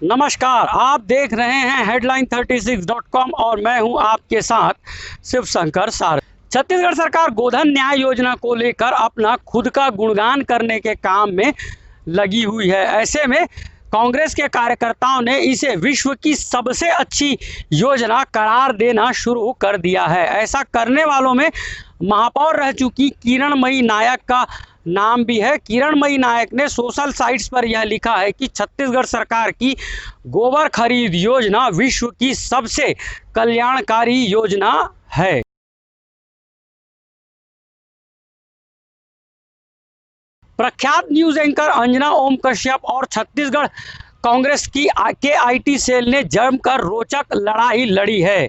नमस्कार, आप देख रहे हैं headline36.com और मैं हूं आपके साथ शिव शंकर सार। छत्तीसगढ़ सरकार गोधन न्याय योजना को लेकर अपना खुद का गुणगान करने के काम में लगी हुई है। ऐसे में कांग्रेस के कार्यकर्ताओं ने इसे विश्व की सबसे अच्छी योजना करार देना शुरू कर दिया है। ऐसा करने वालों में महापौर रह चुकी किरणमयी नायक का नाम भी है। किरणमयी नायक ने सोशल साइट्स पर यह लिखा है कि छत्तीसगढ़ सरकार की गोबर खरीद योजना विश्व की सबसे कल्याणकारी योजना है। प्रख्यात न्यूज एंकर अंजना ओम कश्यप और छत्तीसगढ़ कांग्रेस की आईटी सेल ने जमकर रोचक लड़ाई लड़ी है।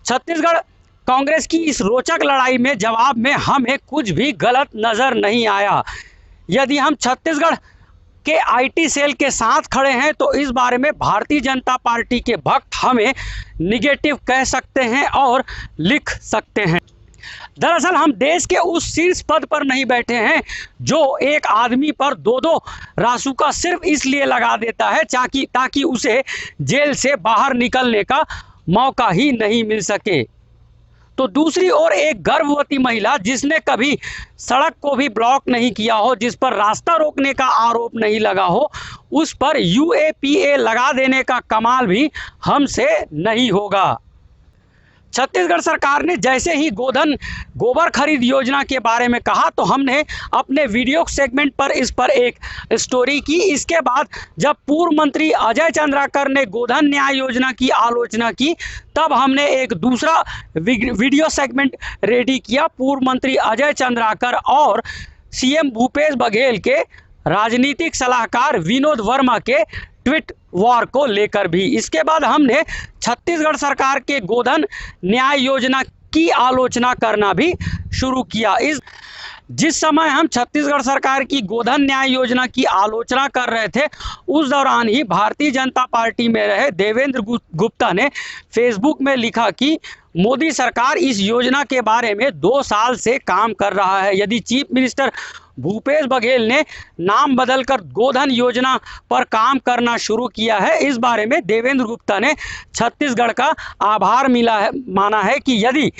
छत्तीसगढ़ कांग्रेस की इस रोचक लड़ाई में जवाब में हमें कुछ भी गलत नजर नहीं आया। यदि हम छत्तीसगढ़ के आईटी सेल के साथ खड़े हैं तो इस बारे में भारतीय जनता पार्टी के भक्त हमें निगेटिव कह सकते हैं और लिख सकते हैं। दरअसल हम देश के उस शीर्ष पद पर नहीं बैठे हैं जो एक आदमी पर दो रासुका सिर्फ इसलिए लगा देता है ताकि उसे जेल से बाहर निकलने का मौका ही नहीं मिल सके। तो दूसरी ओर एक गर्भवती महिला जिसने कभी सड़क को भी ब्लॉक नहीं किया हो, जिस पर रास्ता रोकने का आरोप नहीं लगा हो, उस पर यूएपीए लगा देने का कमाल भी हमसे नहीं होगा। छत्तीसगढ़ सरकार ने जैसे ही गोबर खरीद योजना के बारे में कहा तो हमने अपने वीडियो सेगमेंट पर इस पर एक स्टोरी की। इसके बाद जब पूर्व मंत्री अजय चंद्राकर ने गोधन न्याय योजना की आलोचना की तब हमने एक दूसरा वीडियो सेगमेंट रेडी किया पूर्व मंत्री अजय चंद्राकर और सीएम भूपेश बघेल के राजनीतिक सलाहकार विनोद वर्मा के ट्वीट वॉर को लेकर भी। इसके बाद हमने छत्तीसगढ़ सरकार के गोधन न्याय योजना की आलोचना करना भी शुरू किया। जिस समय हम छत्तीसगढ़ सरकार की गोधन न्याय योजना की आलोचना कर रहे थे उस दौरान ही भारतीय जनता पार्टी में रहे देवेंद्र गुप्ता ने फेसबुक में लिखा कि मोदी सरकार इस योजना के बारे में 2 साल से काम कर रहा है। यदि चीफ मिनिस्टर भूपेश बघेल ने नाम बदलकर गोधन योजना पर काम करना शुरू किया है। इस बारे में देवेंद्र गुप्ता ने छत्तीसगढ़ का आभार माना है कि यदि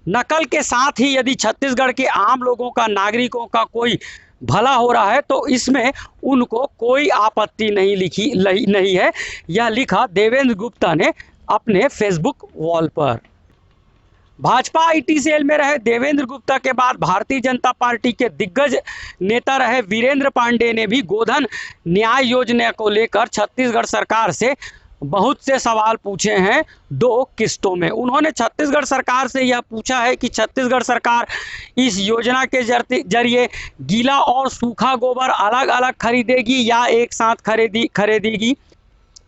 नकल के साथ ही यदि छत्तीसगढ़ के आम लोगों का, नागरिकों का कोई भला हो रहा है तो इसमें उनको कोई आपत्ति नहीं है। यह लिखा देवेंद्र गुप्ता ने अपने फेसबुक वॉल पर। भाजपा आईटी सेल में रहे देवेंद्र गुप्ता के बाद भारतीय जनता पार्टी के दिग्गज नेता रहे वीरेंद्र पांडे ने भी गोधन न्याय योजना को लेकर छत्तीसगढ़ सरकार से बहुत से सवाल पूछे हैं 2 किस्तों में। उन्होंने छत्तीसगढ़ सरकार से यह पूछा है कि छत्तीसगढ़ सरकार इस योजना के जरिए गीला और सूखा गोबर अलग अलग खरीदेगी या एक साथ खरीदेगी।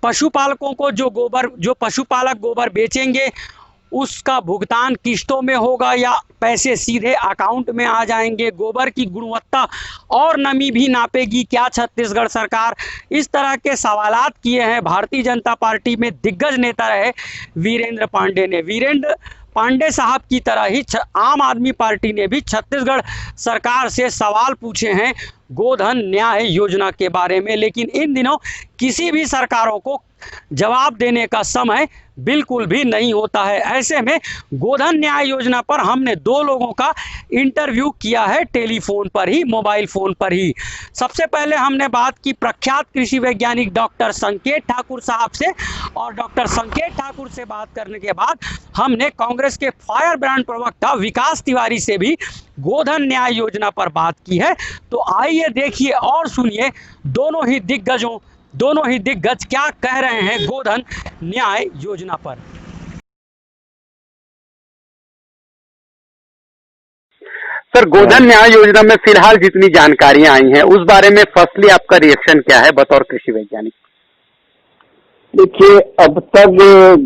पशुपालकों को जो पशुपालक गोबर बेचेंगे उसका भुगतान किस्तों में होगा या पैसे सीधे अकाउंट में आ जाएंगे। गोबर की गुणवत्ता और नमी भी नापेगी क्या छत्तीसगढ़ सरकार? इस तरह के सवालात किए हैं भारतीय जनता पार्टी में दिग्गज नेता रहे वीरेंद्र पांडे ने। वीरेंद्र पांडे साहब की तरह ही आम आदमी पार्टी ने भी छत्तीसगढ़ सरकार से सवाल पूछे हैं गोधन न्याय योजना के बारे में। लेकिन इन दिनों किसी भी सरकारों को जवाब देने का समय बिल्कुल भी नहीं होता है। ऐसे में गोधन न्याय योजना पर हमने 2 लोगों का इंटरव्यू किया है टेलीफोन पर ही, मोबाइल फोन पर ही। सबसे पहले हमने बात की प्रख्यात कृषि वैज्ञानिक डॉक्टर संकेत ठाकुर साहब से और डॉक्टर संकेत ठाकुर से बात करने के बाद हमने कांग्रेस के फायर ब्रांड प्रवक्ता विकास तिवारी से भी गोधन न्याय योजना पर बात की है। तो आइए देखिए और सुनिए दोनों ही दिग्गज क्या कह रहे हैं गोधन न्याय योजना पर। सर, गोधन न्याय योजना में फिलहाल जितनी जानकारियां आई हैं उस बारे में फर्स्टली आपका रिएक्शन क्या है बतौर कृषि वैज्ञानिक? देखिए, अब तक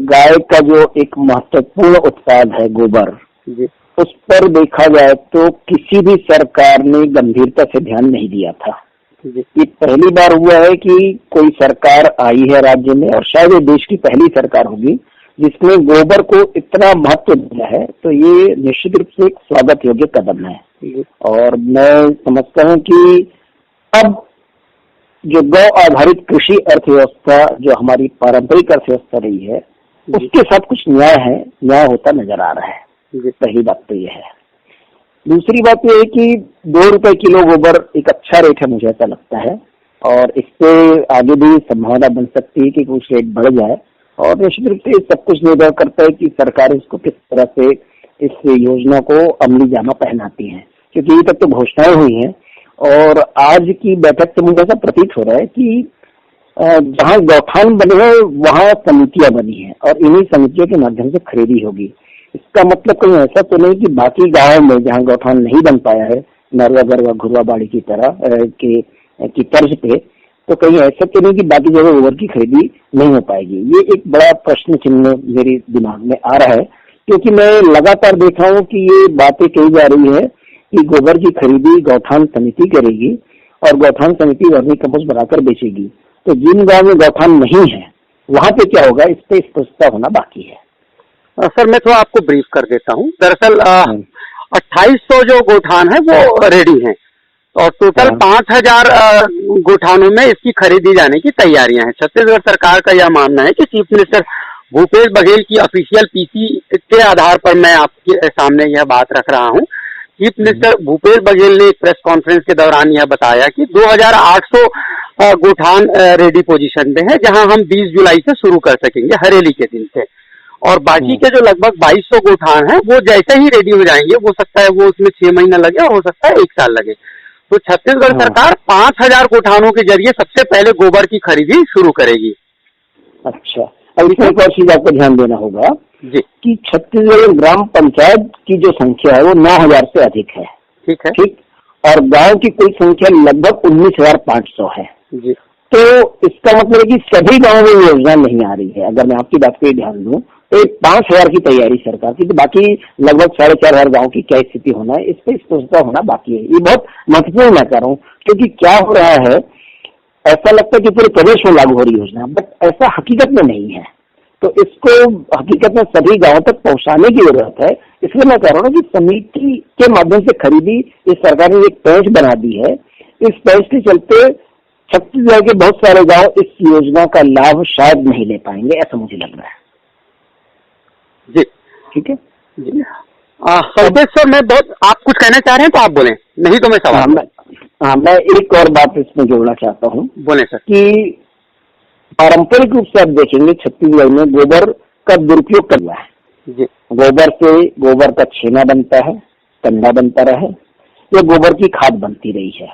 गाय का जो एक महत्वपूर्ण उत्पाद है गोबर जी, उस पर देखा जाए तो किसी भी सरकार ने गंभीरता से ध्यान नहीं दिया था। ये पहली बार हुआ है कि कोई सरकार आई है राज्य में और शायद ये देश की पहली सरकार होगी जिसने गोबर को इतना महत्व दिया है। तो ये निश्चित रूप से एक स्वागत योग्य कदम है और मैं समझता हूँ कि अब जो गौ आधारित कृषि अर्थव्यवस्था जो हमारी पारंपरिक अर्थव्यवस्था रही है उसके साथ कुछ न्याय होता नजर आ रहा है। पहली बात तो यह है। दूसरी बात यह है कि 2 रुपए किलो गोबर एक अच्छा रेट है, मुझे ऐसा लगता है, और इससे आगे भी संभावना बन सकती है कि कुछ रेट बढ़ जाए। और निश्चित रूप से सब कुछ निर्भर करता है कि सरकार इसको किस तरह से इस योजना को अमली जामा पहनाती है, क्योंकि अभी तक तो घोषणाएं हुई हैं और आज की बैठक से मुझे ऐसा प्रतीत हो रहा है कि जहाँ गौठान बने हैं वहाँ समितियां बनी हैं और इन्हीं समितियों के माध्यम से खरीदी होगी। इसका मतलब कहीं ऐसा तो नहीं कि बाकी गाँव में जहाँ गौठान नहीं बन पाया है, नरवा गरवा घुरवा बाड़ी की तरह की तर्ज पे, तो कहीं ऐसा तो नहीं कि बाकी जगह गोबर की खरीदी नहीं हो पाएगी। ये एक बड़ा प्रश्न चिन्ह मेरे दिमाग में आ रहा है, क्योंकि मैं लगातार देख रहा हूँ कि ये बातें कही जा रही है कि गोबर की खरीदी गौठान समिति करेगी और गौठान समिति वर्मी कंपोस्ट बनाकर बेचेगी। तो जिन गाँव में गौठान नहीं है वहाँ पे क्या होगा, इस पे स्पष्टता होना बाकी है। सर मैं थोड़ा आपको ब्रीफ कर देता हूँ। दरअसल 2800 जो गोठान है वो रेडी हैं और टोटल 5000 गोठानों में इसकी खरीदी जाने की तैयारियां हैं। छत्तीसगढ़ सरकार का यह मानना है कि चीफ मिनिस्टर भूपेश बघेल की ऑफिशियल पीसी के आधार पर मैं आपके सामने यह बात रख रहा हूं। चीफ मिनिस्टर भूपेश बघेल ने एक प्रेस कॉन्फ्रेंस के दौरान यह बताया कि 2800 गोठान रेडी पोजीशन में है, जहां हम 20 जुलाई से शुरू कर सकेंगे, हरेली के दिन से। और बाकी के जो लगभग 2200 गोठान है वो जैसे ही रेडी हो जाएंगे, हो सकता है वो उसमें 6 महीना लगे और हो सकता है 1 साल लगे। तो छत्तीसगढ़ सरकार 5000 गोठानों के जरिए सबसे पहले गोबर की खरीदी शुरू करेगी। अच्छा, अब इसमें एक और चीज आपको ध्यान देना होगा जी कि छत्तीसगढ़ ग्राम पंचायत की जो संख्या है वो 9000 से अधिक है। ठीक है। ठीक, और गांव की कुल संख्या लगभग 19500 है जी। तो इसका मतलब है कि सभी गांवों में योजना नहीं आ रही है। अगर मैं आपकी बात पे ध्यान दूं तो 5000 की तैयारी सरकार की, तो बाकी लगभग 4500 गाँव की क्या स्थिति होना है, इस पर स्पष्टता होना बाकी है। ये बहुत महत्वपूर्ण मैं कह रहा हूँ, क्योंकि क्या हो रहा है, ऐसा लगता है कि पूरे प्रदेश में लागू हो रही योजना, बट ऐसा हकीकत में नहीं है। तो इसको हकीकत में सभी गांवों तक पहुंचाने की जरूरत है। इसलिए मैं कह रहा हूँ कि समिति के माध्यम से खरीदी इस सरकार ने एक पैच बना दी है। इस पैच के चलते छत्तीसगढ़ के बहुत सारे गांव इस योजना का लाभ शायद नहीं ले पाएंगे, ऐसा मुझे लग रहा है। जी ठीक है जी। संदेश सर, मैं बहुत, आप कुछ कहना चाह रहे हैं तो आप बोलें, नहीं तो मैं सवाल। मैं एक और बात इसमें जोड़ना चाहता हूँ। बोले सर। कि पारंपरिक रूप से आप देखेंगे छत्तीसगढ़ में गोबर का दुरुपयोग कर रहा है जी। गोबर से गोबर का छेना बनता है, कंडा बनता रहा है, या गोबर की खाद बनती रही है।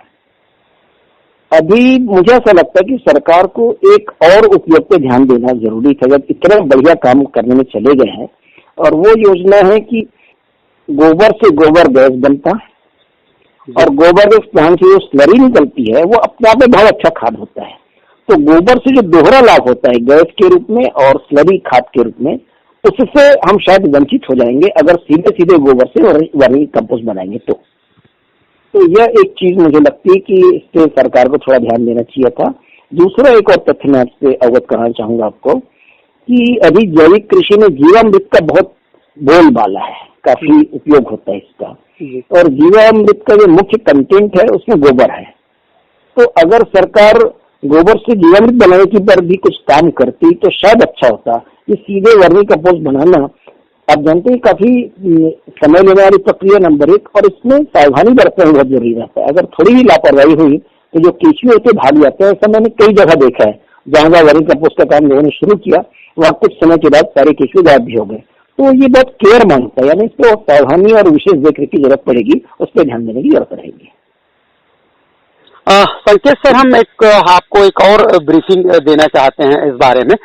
अभी मुझे ऐसा लगता है कि सरकार को एक और उपयोग पे ध्यान देना जरूरी था, जब इतना बढ़िया काम करने में चले गए हैं। और वो योजना है कि गोबर से गोबर गैस बनता है और गोबर गैस प्लांट से जो स्लरी निकलती है वो अपने आप में बहुत अच्छा खाद होता है। तो गोबर से जो दोहरा लाभ होता है गैस के रूप में और स्लरी खाद के रूप में, उससे हम शायद वंचित हो जाएंगे अगर सीधे सीधे गोबर से वर्मी कंपोस्ट बनाएंगे। तो यह एक चीज मुझे लगती है कि इस पे सरकार को थोड़ा ध्यान देना चाहिए था। दूसरा एक और तथ्य मैं आपसे अवगत कराना चाहूंगा आपको कि अभी जैविक कृषि में जीवामृत का बहुत बोलबाला है, काफी उपयोग होता है इसका, और जीवामृत का जो मुख्य कंटेंट है उसमें गोबर है। तो अगर सरकार गोबर से जीवामृत बनाने की पर भी कुछ काम करती तो शायद अच्छा होता। ये सीधे वर्मी कंपोस्ट बनाना आप जानते हैं काफी समय लेने वाली प्रक्रिया नंबर 1, और इसमें सावधानी बरतना बहुत जरूरी रहता है। अगर थोड़ी भी लापरवाही हुई तो जो केंचुए होते भाग जाते हैं। ऐसा मैंने कई जगह देखा है, जहां जहां वर्मी कंपोस्ट का काम लोगों ने शुरू किया वहां कुछ समय के बाद सारे केंचुए गायब भी हो गए। तो ये बहुत केयर मांगता है, यानी इस पर सावधानी और विशेष देखरेख की जरूरत पड़ेगी, उस पर ध्यान देने की जरूरत रहेगी। संकेत सर, हम आपको एक और ब्रीफिंग देना चाहते हैं इस बारे में।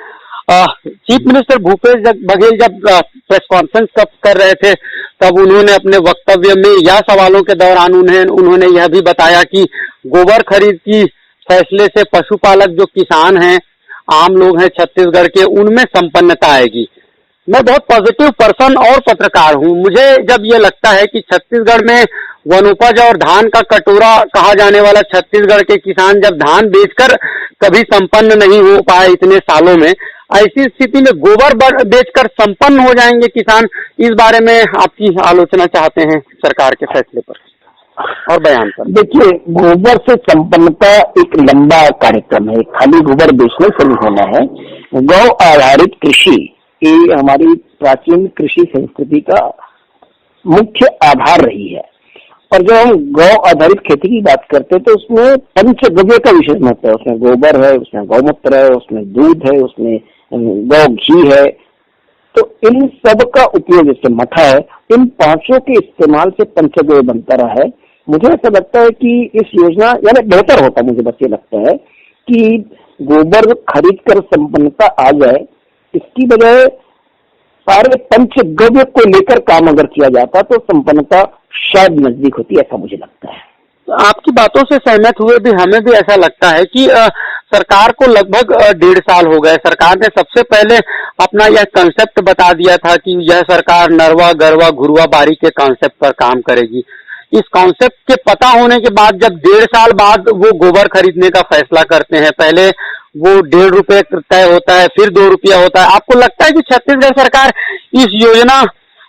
चीफ मिनिस्टर भूपेश बघेल जब प्रेस कॉन्फ्रेंस कर रहे थे तब उन्होंने अपने वक्तव्य में या सवालों के दौरान उन्होंने यह भी बताया कि गोबर खरीद की फैसले से पशुपालक जो किसान हैं, आम लोग हैं छत्तीसगढ़ के, उनमें संपन्नता आएगी। मैं बहुत पॉजिटिव पर्सन और पत्रकार हूं। मुझे जब ये लगता है कि छत्तीसगढ़ में वनोपज और धान का कटोरा कहा जाने वाला छत्तीसगढ़ के किसान जब धान बेचकर कभी संपन्न नहीं हो पाए इतने सालों में, ऐसी स्थिति में गोबर बेचकर संपन्न हो जाएंगे किसान। इस बारे में आपकी आलोचना चाहते हैं सरकार के फैसले पर। और बयान पर। देखिए, गोबर से संपन्नता एक लंबा कार्यक्रम है, खाली गोबर बेचने से नहीं होना है। गौ आधारित कृषि ये हमारी प्राचीन कृषि संस्कृति का मुख्य आधार रही है। और जब हम गौ आधारित खेती की बात करते हैं तो उसमें पंचगव्य का विशेष महत्व है। उसमें गोबर है, उसमें गौमूत्र है, उसमें दूध है, उसमें गौ घी है। तो इन सब का उपयोग, जैसे मठा है, इन पांचों के इस्तेमाल से पंचगव्य बनता रहा है। मुझे ऐसा लगता है कि इस योजना यानी बेहतर होता, मुझे बस ये लगता है कि गोबर खरीद कर संपन्नता आ जाए, इसकी बजाय सारे पंचगव्य को लेकर काम अगर किया जाता तो संपन्नता शायद नजदीक होती, ऐसा मुझे लगता है। आपकी बातों से सहमत हुए भी हमें भी ऐसा लगता है कि सरकार को लगभग 1.5 साल हो गए। सरकार ने सबसे पहले अपना यह कंसेप्ट बता दिया था कि यह सरकार नरवा गरवा घुरवा बारी के कंसेप्ट पर काम करेगी। इस कॉन्सेप्ट के पता होने के बाद जब 1.5 साल बाद वो गोबर खरीदने का फैसला करते हैं, पहले वो 1.5 रुपए तय होता है, फिर 2 रुपया होता है, आपको लगता है कि छत्तीसगढ़ सरकार इस योजना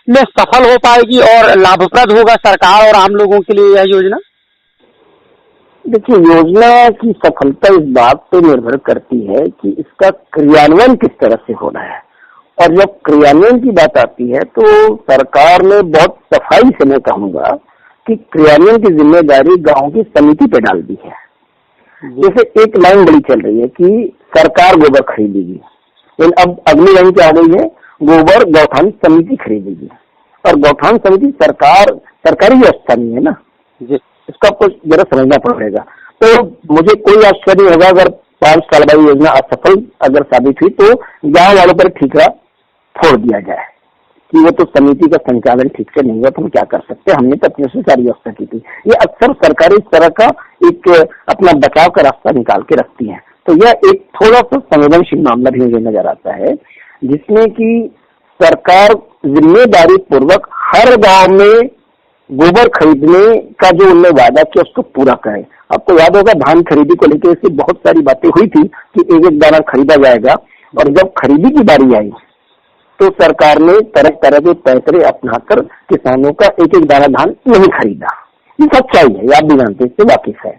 में सफल हो पाएगी और लाभप्रद होगा सरकार और आम लोगों के लिए यह योजना? देखिए, योजना की सफलता इस बात पे निर्भर करती है कि इसका क्रियान्वयन किस तरह से होना है। और जब क्रियान्वयन की बात आती है तो सरकार ने बहुत सफाई से, मैं कहूँगा कि क्रियान्वयन की जिम्मेदारी गांव की समिति पे डाल दी है। जैसे एक लाइन बड़ी चल रही है कि सरकार गोबर खरीदेगी, लेकिन अब अगली लाइन क्या आ गई है, गोबर गौठान समिति खरीदेगी। और गौठान समिति सरकारी व्यवस्था नहीं है ना, इसका कुछ जरा समझना पड़ेगा। तो मुझे कोई आश्चर्य नहीं होगा अगर 5 साल बाद योजना असफल अगर साबित हुई तो गाँव वालों पर ठीकरा फोड़ दिया जाए कि वो तो समिति का संचालन ठीक से नहीं हुआ, तो हम क्या कर सकते हैं, हमने तो अपने से सारी व्यवस्था की थी। ये अक्सर सरकारी इस तरह का एक अपना बचाव का रास्ता निकाल के रखती है। तो यह एक थोड़ा सा संवेदनशील मामला भी मुझे नजर आता है, जिसमें कि सरकार जिम्मेदारी पूर्वक हर गांव में गोबर खरीदने का जो उन्होंने वादा किया उसको पूरा करे। आपको याद होगा धान खरीदी को लेकर इससे बहुत सारी बातें हुई थी कि एक दाना खरीदा जाएगा, और जब खरीदी की बारी आई तो सरकार ने तरह तरह के पैतरे अपनाकर किसानों का एक दाना धान नहीं खरीदा। ये सच्चाई है, आप भी जानते हैं, इससे वाकिफ है।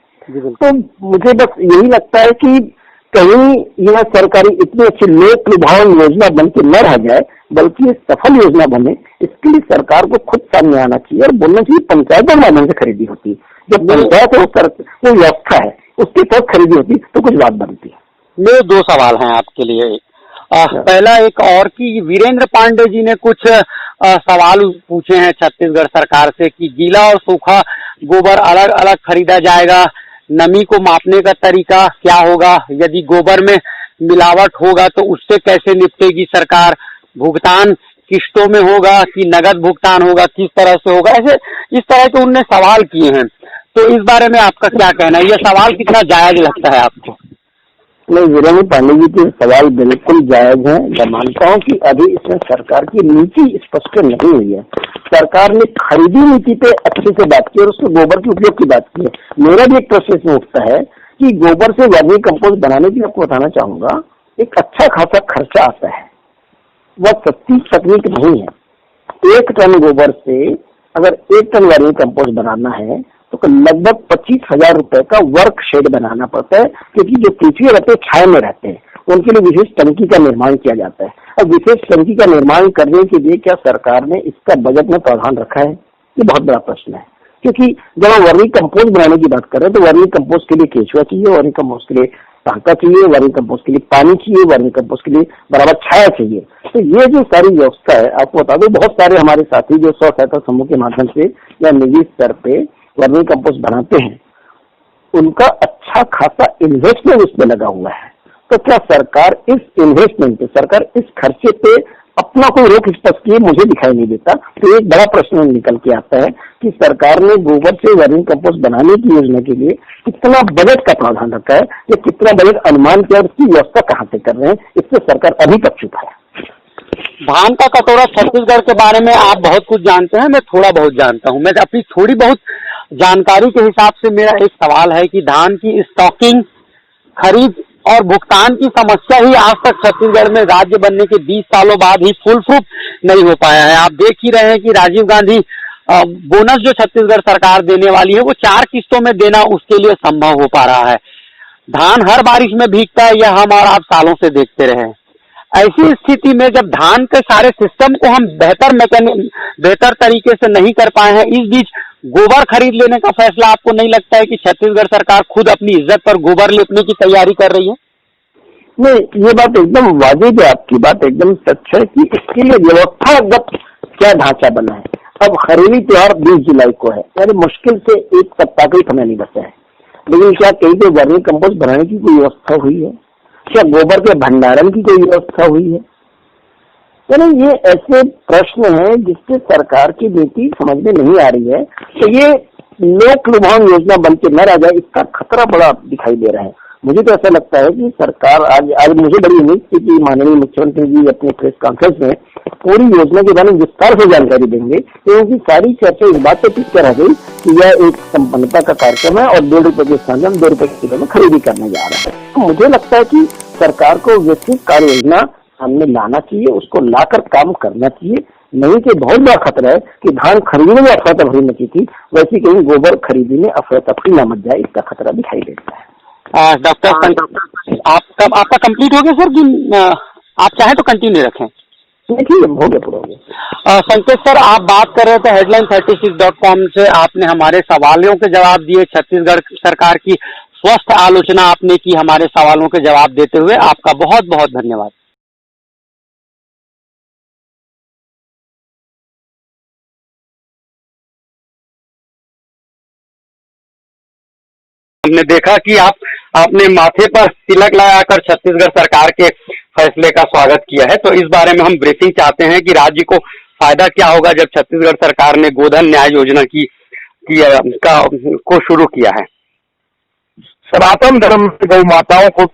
तो मुझे बस यही लगता है कि कहीं यह सरकारी इतनी अच्छी लोक लुभावन योजना बन के न रह जाए, बल्कि ये सफल योजना बने, इसके लिए सरकार को खुद सामने आना चाहिए और बोलना चाहिए पंचायत के माध्यम से खरीदी होती। जब पंचायत वो व्यवस्था है उसके तहत खरीदी होती तो कुछ बात बनती है। मेरे 2 सवाल हैं आपके लिए। पहला एक और कि वीरेंद्र पांडे जी ने कुछ सवाल पूछे हैं छत्तीसगढ़ सरकार से कि गीला और सूखा गोबर अलग अलग खरीदा जाएगा, नमी को मापने का तरीका क्या होगा, यदि गोबर में मिलावट होगा तो उससे कैसे निपटेगी सरकार, भुगतान किस्तों में होगा कि नगद भुगतान होगा, किस तरह से होगा, ऐसे इस तरह के उनने सवाल किए हैं। तो इस बारे में आपका क्या कहना है, यह सवाल कितना जायज लगता है आपको? नहीं, वीरेंद्र पांडे जी के सवाल बिल्कुल जायज है। मैं मानता हूँ कि अभी इसमें सरकार की नीति स्पष्ट नहीं हुई है। सरकार ने खरीदी नीति पे अच्छे से बात की और उसमें गोबर के उपयोग की बात की है। मेरा भी एक प्रश्न इसमें उठता है कि गोबर से वर्मी कंपोस्ट बनाने की आपको बताना चाहूंगा, एक अच्छा खासा खर्चा आता है, वह सस्ती तकनीक नहीं है। 1 टन गोबर से अगर 1 टन वर्मी कंपोस्ट बनाना है तो लगभग 25,000 रुपए का वर्क शेड बनाना पड़ता है, क्योंकि जो पृथ्वी रहते हैं छाया में रहते हैं, उनके लिए विशेष टंकी का निर्माण किया जाता है। अब विशेष टंकी का निर्माण करने के लिए क्या सरकार ने इसका बजट में प्रावधान रखा है? ये बहुत बड़ा प्रश्न है, क्योंकि जब हम वर्मी कंपोस्ट बनाने की बात कर रहे हैं तो वर्मी कंपोस्ट के लिए केचुआ चाहिए, वर्मी कंपोस्ट के लिए टांका चाहिए, वर्मी कंपोस्ट के लिए पानी चाहिए, वर्मी कंपोस्ट के लिए बराबर छाया चाहिए। तो ये जो सारी व्यवस्था है, आपको बता दो बहुत सारे हमारे साथी जो स्व सहायता समूह के माध्यम से या निजी स्तर पे वर्मी कंपोस्ट बनाते हैं, उनका अच्छा खासा इन्वेस्टमेंट उसमें लगा हुआ है। तो क्या सरकार इस इन्वेस्टमेंट पे, सरकार इस खर्चे पे अपना कोई रोक स्पष्ट किए मुझे दिखाई नहीं देता। तो एक बड़ा प्रश्न निकल के आता है कि सरकार ने गोबर से वर्मी कंपोस्ट बनाने की योजना के लिए कितना बजट का प्रावधान रखा है, या कितना बजट अनुमान किया और इसकी व्यवस्था कहाँ से कर रहे हैं, इससे सरकार अभी तक चुप है। धान का कटोरा छत्तीसगढ़ के बारे में आप बहुत कुछ जानते हैं, मैं थोड़ा बहुत जानता हूं। मैं अपनी थोड़ी बहुत जानकारी के हिसाब से मेरा एक सवाल है कि धान की स्टॉकिंग, खरीद और भुगतान की समस्या ही आज तक छत्तीसगढ़ में राज्य बनने के 20 सालों बाद ही फुल प्रूफ नहीं हो पाया है। आप देख ही रहे हैं कि राजीव गांधी बोनस जो छत्तीसगढ़ सरकार देने वाली है वो 4 किस्तों में देना उसके लिए संभव हो पा रहा है। धान हर बारिश में भीगता है, यह हम और आप सालों से देखते रहे हैं। ऐसी स्थिति में जब धान के सारे सिस्टम को हम बेहतर तरीके से नहीं कर पाए हैं, इस बीच गोबर खरीद लेने का फैसला आपको नहीं लगता है कि छत्तीसगढ़ सरकार खुद अपनी इज्जत पर गोबर लेपने की तैयारी कर रही है? नहीं, ये बात एकदम वाजिब है, आपकी बात एकदम सच है कि इसके लिए व्यवस्थागत क्या ढांचा बना है। अब खरीदी त्योहार 20 जुलाई को है, यानी मुश्किल से 1 सप्ताह का ही समय नहीं बचा है, लेकिन क्या कहीं पे वर्मी कंपोस्ट बनाने की कोई व्यवस्था हुई है? क्या गोबर के भंडारण की कोई व्यवस्था हुई है? यानी ये ऐसे प्रश्न हैं जिससे सरकार की नीति समझ में नहीं आ रही है। तो ये लोक लुभावन योजना बन के न रह जाए, इसका खतरा बड़ा दिखाई दे रहा है। मुझे तो ऐसा लगता है कि सरकार आज मुझे बड़ी उम्मीद थी कि माननीय मुख्यमंत्री जी अपने प्रेस कॉन्फ्रेंस में पूरी योजना के बारे में विस्तार से जानकारी देंगे, क्योंकि सारी चर्चा इस बात पे टिक रह गई कि यह एक संपन्नता का कार्यक्रम है और 1.5 रुपए के स्थान में 2 रुपए किलो में खरीदी करने जा रहा है। तो मुझे लगता है कि सरकार को विस्तृत कार्य योजना सामने लाना चाहिए, उसको लाकर काम करना चाहिए। नहीं कि बहुत बड़ा खतरा है कि धान खरीदने में अफरा तफरी मची थी, वैसे कहीं गोबर खरीदी में अफरा तफरी न मच जाए, इसका खतरा दिखाई देता है। डॉक्टर आपका कंप्लीट हो गया सर कि आप चाहें तो कंटिन्यू रखें? ठीक है, हो गया, पूरा हो गया। संकेत सर, आप बात कर रहे थे headline36.com से, आपने हमारे सवालों के जवाब दिए, छत्तीसगढ़ सरकार की स्वस्थ आलोचना आपने की हमारे सवालों के जवाब देते हुए, आपका बहुत बहुत धन्यवाद। हमने देखा कि आपने माथे पर तिलक लगाकर छत्तीसगढ़ सरकार के फैसले का स्वागत किया है, तो इस बारे में हम ब्रीफिंग चाहते हैं कि राज्य को फायदा क्या होगा जब छत्तीसगढ़ सरकार ने गोधन न्याय योजना को शुरू किया है। सनातन धर्म में गौ माताओं को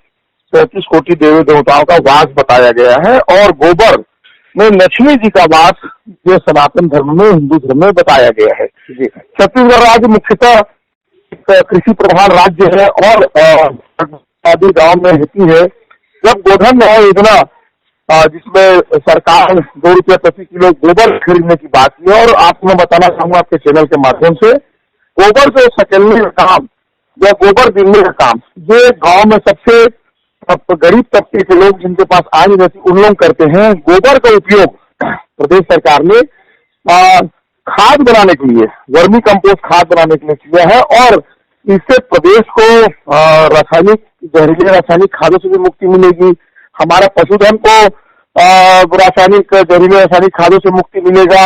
33 कोटि देवी देवताओं का वास बताया गया है और गोबर में लक्ष्मी जी का वास जो सनातन धर्म में, हिंदू धर्म में बताया गया है। छत्तीसगढ़ राज्य मुख्यतः कृषि प्रधान राज्य है और आदि गांव में रहती है। जब गोधन न्याय योजना जिसमें सरकार 2 रुपये प्रति किलो गोबर खरीदने की बात की, और आपको मैं बताना चाहूंगा आपके चैनल के माध्यम से, गोबर जो सकेलने का काम या गोबर बीनने का काम ये गांव में सबसे गरीब तबके के लोग जिनके पास आय नहीं रहती उन लोग करते हैं। गोबर का उपयोग प्रदेश सरकार ने खाद बनाने के लिए, वर्मी कंपोस्ट खाद बनाने के लिए किया है और इससे प्रदेश को जहरीले रासायनिक खादों से भी मुक्ति मिलेगी। हमारा पशुधन को जहरीले रासायनिक खादों से मुक्ति मिलेगा।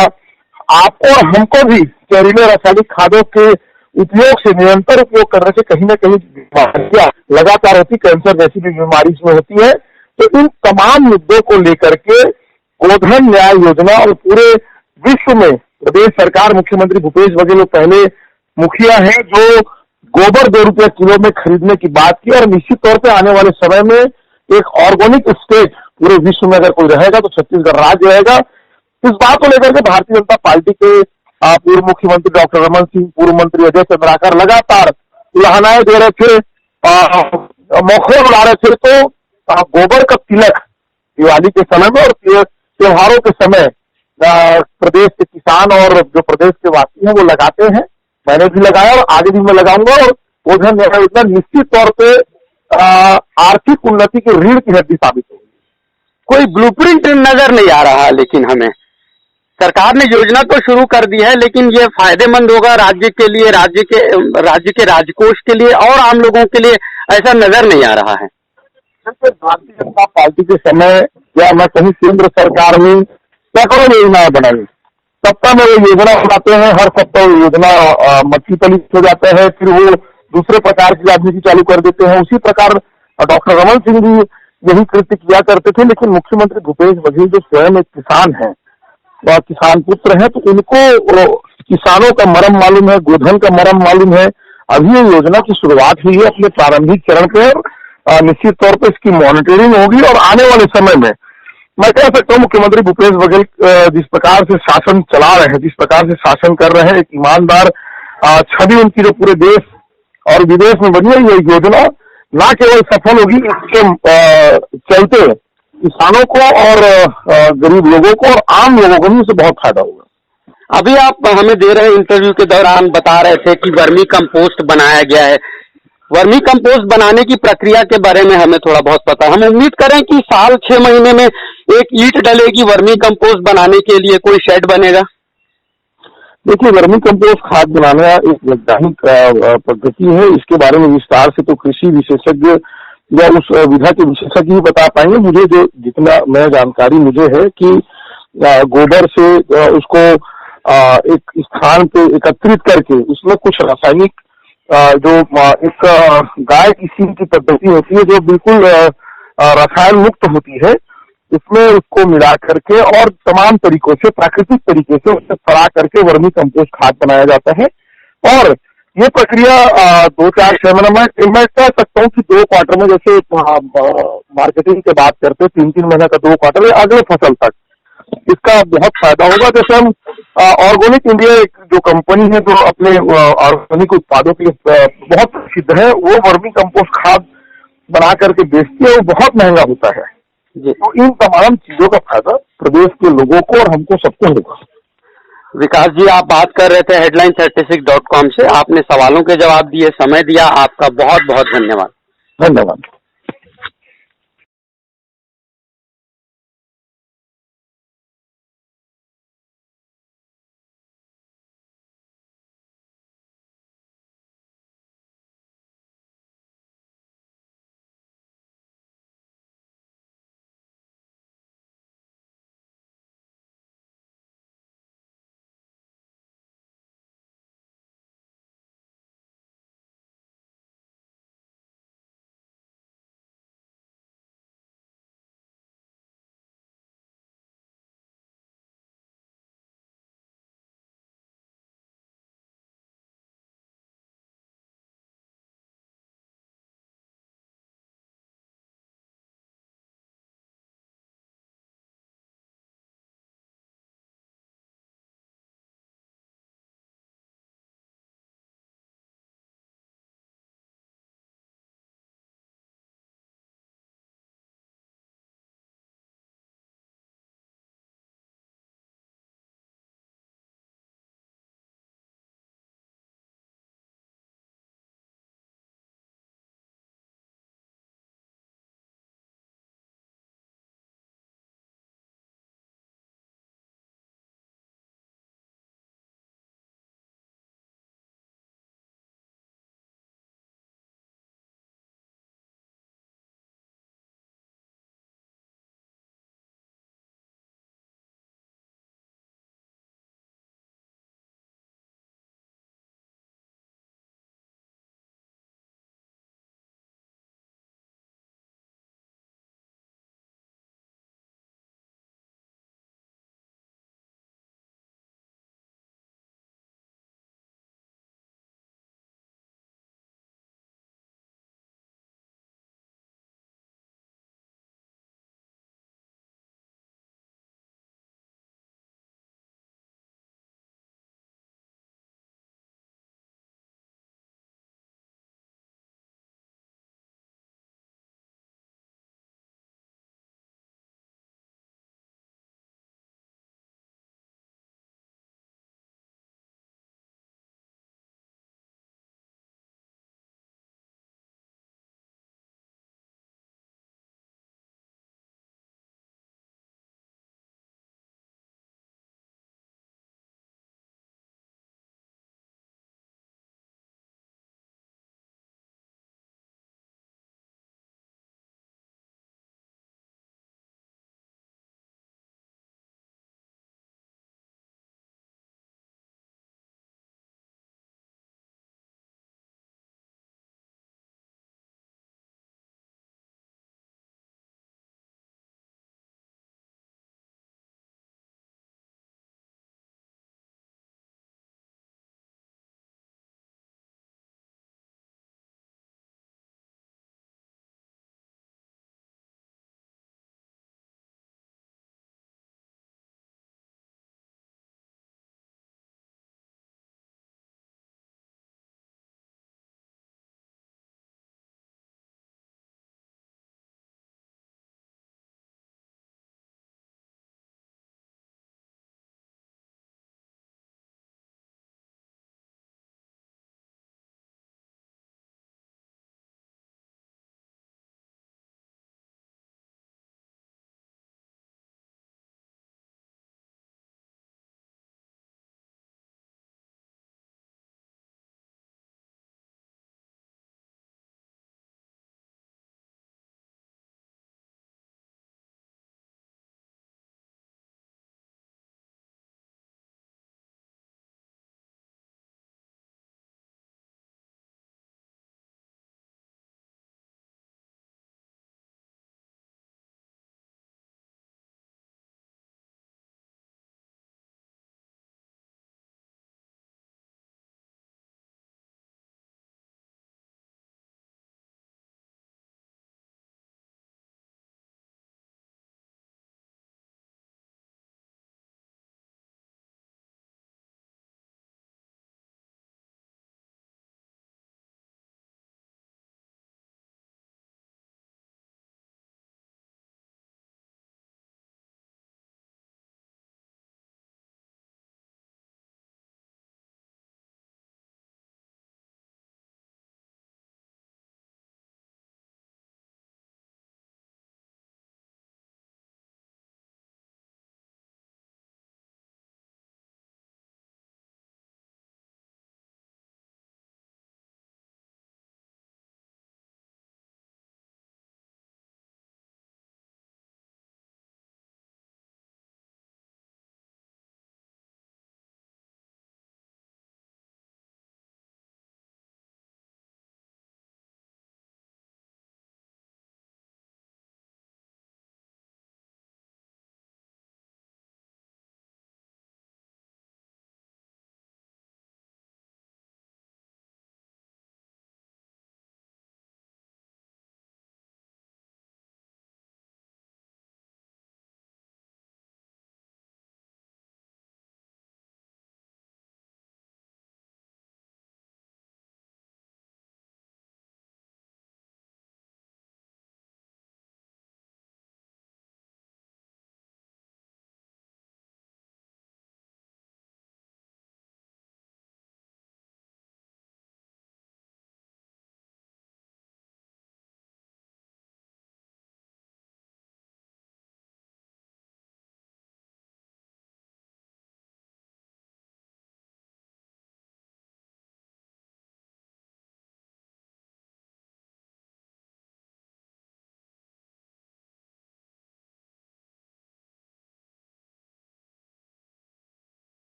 आपको और हमको भी जहरीले रासायनिक खादों के उपयोग से, निरंतर उपयोग करने से कहीं न कहीं बीमारियां लगातार होती, कैंसर जैसी भी बीमारी इसमें होती है। तो इन तमाम मुद्दों को लेकर के गोधन न्याय योजना और पूरे विश्व में प्रदेश सरकार, मुख्यमंत्री भूपेश बघेल पहले मुखिया है जो गोबर 2 रुपये किलो में खरीदने की बात की, और निश्चित तौर पे आने वाले समय में एक ऑर्गेनिक स्टेट पूरे विश्व में अगर कोई रहेगा तो छत्तीसगढ़ राज्य रहेगा। इस बात को लेकर के भारतीय जनता पार्टी के पूर्व मुख्यमंत्री डॉक्टर रमन सिंह, पूर्व मंत्री अजय चंद्राकर लगातार उलाहनाएं दे रहे थे, मौके उड़ा रहे थे। तो गोबर का तिलक दिवाली के समय में और त्योहारों के समय प्रदेश के किसान और जो प्रदेश के वासी हैं वो लगाते हैं। मैंने भी लगाया और आगे भी मैं लगाऊंगा, और गोधन न्याय योजना निश्चित तौर पे आर्थिक उन्नति की रीढ़ की हड्डी साबित होगी। कोई ब्लूप्रिंट नजर नहीं आ रहा, लेकिन हमें सरकार ने योजना तो शुरू कर दी है, लेकिन ये फायदेमंद होगा राज्य के लिए, राज्य के राजकोष के लिए और आम लोगों के लिए, ऐसा नजर नहीं आ रहा है। भारतीय जनता पार्टी के समय या मैं कहीं केंद्र सरकार में सैकड़ों योजनाएं बनाई, सप्ताह में वो योजना बनाते हैं, हर सप्ताह योजना मक्खी पलित हो जाता है, फिर वो दूसरे प्रकार की राजनीति चालू कर देते हैं। उसी प्रकार डॉक्टर रमन सिंह भी यही कृत्य किया करते थे, लेकिन मुख्यमंत्री भूपेश बघेल जो स्वयं एक किसान है, वह किसान पुत्र है, तो उनको किसानों का मर्म मालूम है, गोधन का मर्म मालूम है। अभी ये योजना की शुरुआत हुई है अपने प्रारंभिक चरण पे, निश्चित तौर पर इसकी मॉनिटरिंग होगी और आने वाले समय में मैं कह सकता हूँ मुख्यमंत्री भूपेश बघेल जिस प्रकार से शासन चला रहे हैं, जिस प्रकार से शासन कर रहे हैं, एक ईमानदार छवि उनकी जो पूरे देश और विदेश में बनी है, ये योजना न केवल सफल होगी, इसके चलते किसानों को और गरीब लोगों को और आम लोगों को भी इससे बहुत फायदा होगा। अभी आप हमें दे रहे इंटरव्यू के दौरान बता रहे थे कि वर्मी कंपोस्ट बनाया गया है। वर्मी कंपोस्ट बनाने की प्रक्रिया के बारे में हमें थोड़ा बहुत पता है। हम उम्मीद करें कि साल 6 महीने में एक ईंट डलेगी वर्मी कंपोस्ट बनाने के लिए, कोई शेड बनेगा। देखिए, वर्मी कंपोस्ट खाद बनाना एक वैज्ञानिक पद्धति है। इसके बारे में विस्तार से तो कृषि विशेषज्ञ या उस विधा के विशेषज्ञ ही बता पाएंगे। मुझे जो जितना मैं जानकारी मुझे है कि गोबर से उसको एक स्थान पे एकत्रित करके उसमें कुछ रासायनिक जो एक गाय की सींग की पद्धति होती है जो बिल्कुल रसायन मुक्त होती है, इसमें उसको मिला करके और तमाम तरीकों से, प्राकृतिक तरीके से उसे फड़ा करके वर्मी कंपोस्ट खाद बनाया जाता है। और ये प्रक्रिया 2-4-6 महीने मैं कह सकता हूँ कि 2 क्वार्टर में, जैसे मार्केटिंग की बात करते हैं 3-3 महीने का 2 क्वार्टर या अगले फसल तक इसका बहुत फायदा होगा। जैसे हम ऑर्गेनिक इंडिया एक जो कंपनी है जो अपने ऑर्गेनिक उत्पादों के लिए बहुत प्रसिद्ध है, वो वर्मी कंपोस्ट खाद बना करके बेचती है, वो बहुत महंगा होता है। तो इन तमाम चीजों का फायदा प्रदेश के लोगों को और हमको सबको होगा। विकास जी, आप बात कर रहे थे headline36.com से, आपने सवालों के जवाब दिए, समय दिया, आपका बहुत बहुत धन्यवाद। धन्यवाद।